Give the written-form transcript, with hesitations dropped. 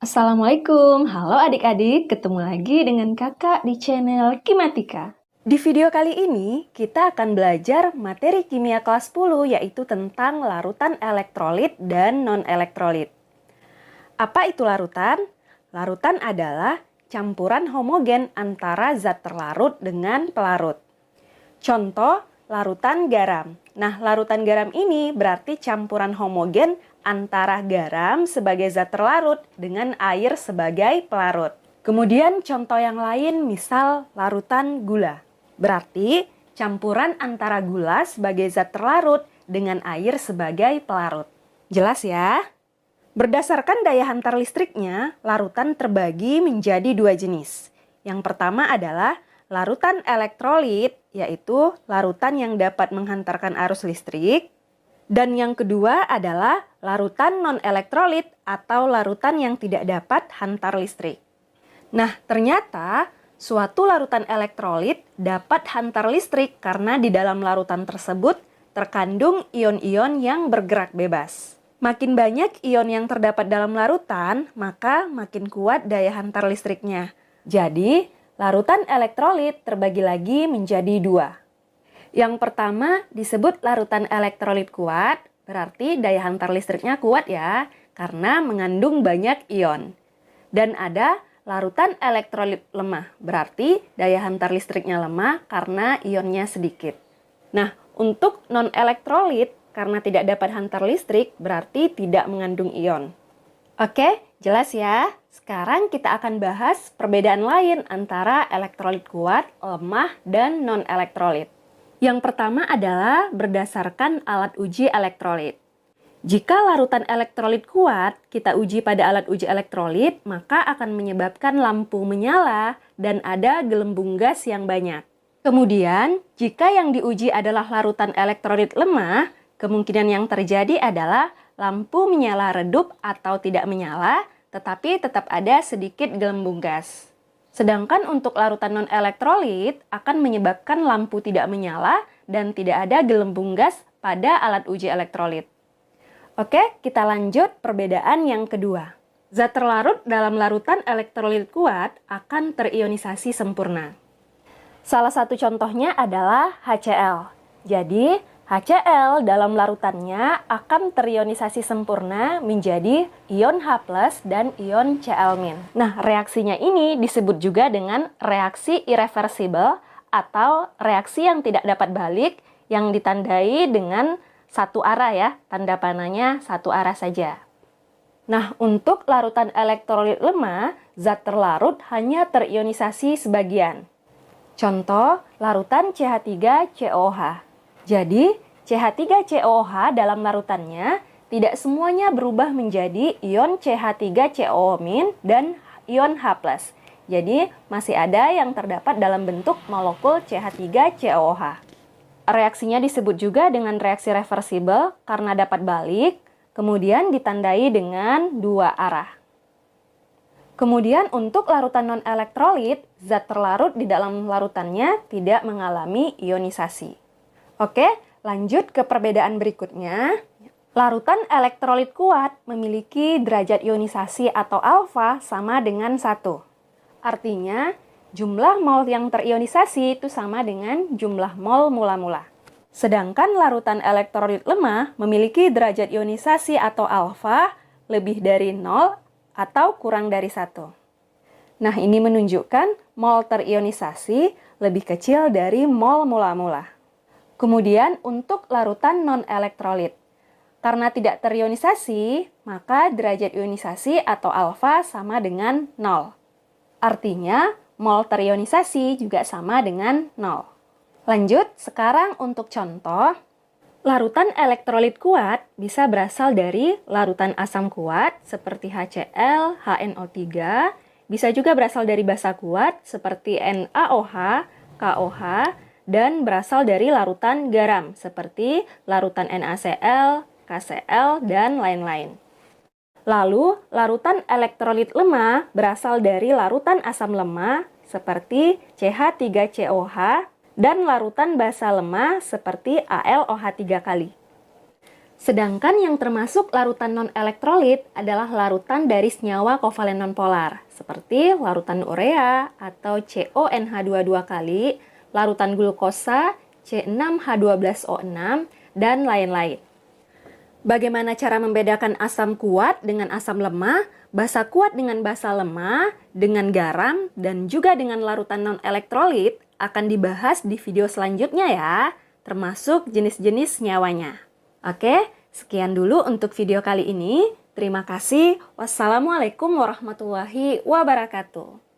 Assalamualaikum, halo adik-adik, ketemu lagi dengan kakak di channel Kimatika. Di video kali ini, kita akan belajar materi kimia kelas 10 yaitu tentang larutan elektrolit dan non-elektrolit. Apa itu larutan? Larutan adalah campuran homogen antara zat terlarut dengan pelarut. Contoh, larutan garam. Nah, larutan garam ini berarti campuran homogen antara garam sebagai zat terlarut dengan air sebagai pelarut. Kemudian contoh yang lain misal larutan gula. Berarti campuran antara gula sebagai zat terlarut dengan air sebagai pelarut. Jelas ya? Berdasarkan daya hantar listriknya, larutan terbagi menjadi dua jenis. Yang pertama adalah larutan elektrolit, yaitu larutan yang dapat menghantarkan arus listrik. Dan yang kedua adalah larutan non-elektrolit atau larutan yang tidak dapat hantar listrik. Nah, ternyata suatu larutan elektrolit dapat hantar listrik karena di dalam larutan tersebut terkandung ion-ion yang bergerak bebas. Makin banyak ion yang terdapat dalam larutan, maka makin kuat daya hantar listriknya. Jadi, larutan elektrolit terbagi lagi menjadi dua. Yang pertama disebut larutan elektrolit kuat, berarti daya hantar listriknya kuat ya, karena mengandung banyak ion. Dan ada larutan elektrolit lemah, berarti daya hantar listriknya lemah karena ionnya sedikit. Nah, untuk non-elektrolit, karena tidak dapat hantar listrik, berarti tidak mengandung ion. Oke, jelas ya? Sekarang kita akan bahas perbedaan lain antara elektrolit kuat, lemah, dan non-elektrolit. Yang pertama adalah berdasarkan alat uji elektrolit. Jika larutan elektrolit kuat, kita uji pada alat uji elektrolit, maka akan menyebabkan lampu menyala dan ada gelembung gas yang banyak. Kemudian, jika yang diuji adalah larutan elektrolit lemah, kemungkinan yang terjadi adalah lampu menyala redup atau tidak menyala, tetapi tetap ada sedikit gelembung gas. Sedangkan untuk larutan non-elektrolit akan menyebabkan lampu tidak menyala dan tidak ada gelembung gas pada alat uji elektrolit. Oke, kita lanjut perbedaan yang kedua. Zat terlarut dalam larutan elektrolit kuat akan terionisasi sempurna. Salah satu contohnya adalah HCl. Jadi, HCl dalam larutannya akan terionisasi sempurna menjadi ion H+ dan ion Cl-. Nah, reaksinya ini disebut juga dengan reaksi irreversibel atau reaksi yang tidak dapat balik yang ditandai dengan satu arah ya, tanda panahnya satu arah saja. Nah, untuk larutan elektrolit lemah, zat terlarut hanya terionisasi sebagian. Contoh, larutan CH3COOH. Jadi, CH3COOH dalam larutannya tidak semuanya berubah menjadi ion CH3COO- dan ion H+. Jadi, masih ada yang terdapat dalam bentuk molekul CH3COOH. Reaksinya disebut juga dengan reaksi reversibel karena dapat balik, kemudian ditandai dengan dua arah. Kemudian untuk larutan non-elektrolit, zat terlarut di dalam larutannya tidak mengalami ionisasi. Oke, lanjut ke perbedaan berikutnya. Larutan elektrolit kuat memiliki derajat ionisasi atau alfa sama dengan 1. Artinya, jumlah mol yang terionisasi itu sama dengan jumlah mol mula-mula. Sedangkan larutan elektrolit lemah memiliki derajat ionisasi atau alfa lebih dari 0 atau kurang dari 1. Nah, ini menunjukkan mol terionisasi lebih kecil dari mol mula-mula. Kemudian untuk larutan non-elektrolit. Karena tidak terionisasi, maka derajat ionisasi atau alfa sama dengan 0. Artinya, mol terionisasi juga sama dengan 0. Lanjut, sekarang untuk contoh. Larutan elektrolit kuat bisa berasal dari larutan asam kuat seperti HCl, HNO3, bisa juga berasal dari basa kuat seperti NaOH, KOH, dan berasal dari larutan garam seperti larutan NaCl, KCl, dan lain-lain. Lalu, larutan elektrolit lemah berasal dari larutan asam lemah seperti CH3COH dan larutan basa lemah seperti AlOH3 kali. Sedangkan yang termasuk larutan non-elektrolit adalah larutan dari senyawa kovalen nonpolar, seperti larutan urea atau CONH22 kali, larutan glukosa, C6H12O6, dan lain-lain. Bagaimana cara membedakan asam kuat dengan asam lemah, basa kuat dengan basa lemah, dengan garam, dan juga dengan larutan non-elektrolit akan dibahas di video selanjutnya ya, termasuk jenis-jenis senyawanya. Oke, sekian dulu untuk video kali ini. Terima kasih. Wassalamualaikum warahmatullahi wabarakatuh.